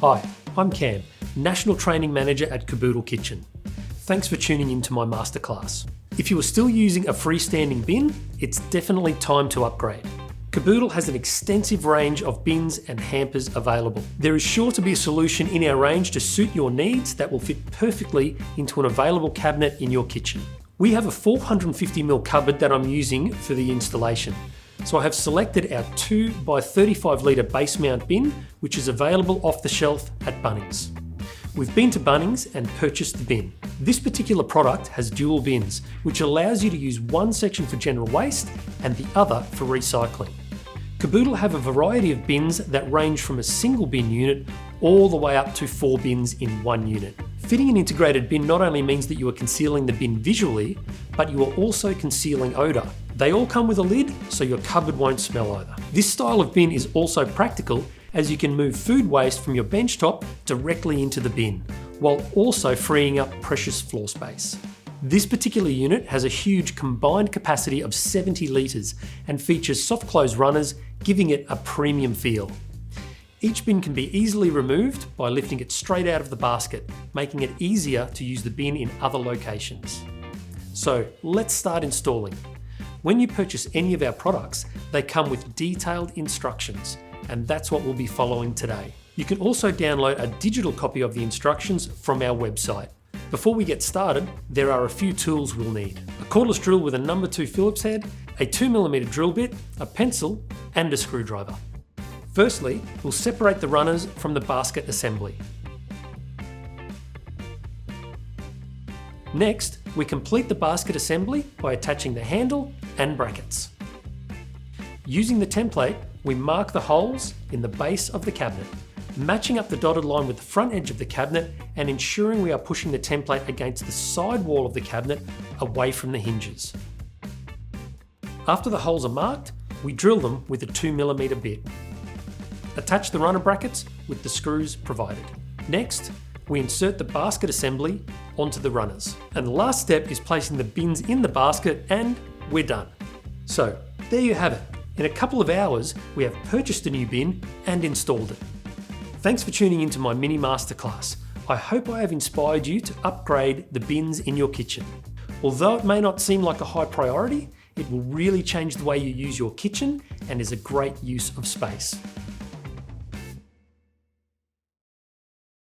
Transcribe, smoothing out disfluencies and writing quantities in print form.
Hi, I'm Cam, National Training Manager at Kaboodle Kitchen. Thanks for tuning into my masterclass. If you are still using a freestanding bin, it's definitely time to upgrade. Kaboodle has an extensive range of bins and hampers available. There is sure to be a solution in our range to suit your needs that will fit perfectly into an available cabinet in your kitchen. We have a 450mm cupboard that I'm using for the installation. So I have selected our 2x35 litre base mount bin, which is available off the shelf at Bunnings. We've been to Bunnings and purchased the bin. This particular product has dual bins, which allows you to use one section for general waste and the other for recycling. Kaboodle have a variety of bins that range from a single bin unit all the way up to 4 bins in one unit. Fitting an integrated bin not only means that you are concealing the bin visually, but you are also concealing odour. They all come with a lid, so your cupboard won't smell either. This style of bin is also practical, as you can move food waste from your bench top directly into the bin, while also freeing up precious floor space. This particular unit has a huge combined capacity of 70 litres and features soft close runners, giving it a premium feel. Each bin can be easily removed by lifting it straight out of the basket, making it easier to use the bin in other locations. So let's start installing. When you purchase any of our products, they come with detailed instructions, and that's what we'll be following today. You can also download a digital copy of the instructions from our website. Before we get started, there are a few tools we'll need. A cordless drill with a number 2 Phillips head, a 2mm drill bit, a pencil, and a screwdriver. Firstly, we'll separate the runners from the basket assembly. Next, we complete the basket assembly by attaching the handle and brackets. Using the template, we mark the holes in the base of the cabinet, matching up the dotted line with the front edge of the cabinet and ensuring we are pushing the template against the side wall of the cabinet away from the hinges. After the holes are marked, we drill them with a 2mm bit. Attach the runner brackets with the screws provided. Next, we insert the basket assembly onto the runners. And the last step is placing the bins in the basket and we're done. So there you have it. In a couple of hours, we have purchased a new bin and installed it. Thanks for tuning into my mini masterclass. I hope I have inspired you to upgrade the bins in your kitchen. Although it may not seem like a high priority, it will really change the way you use your kitchen and is a great use of space.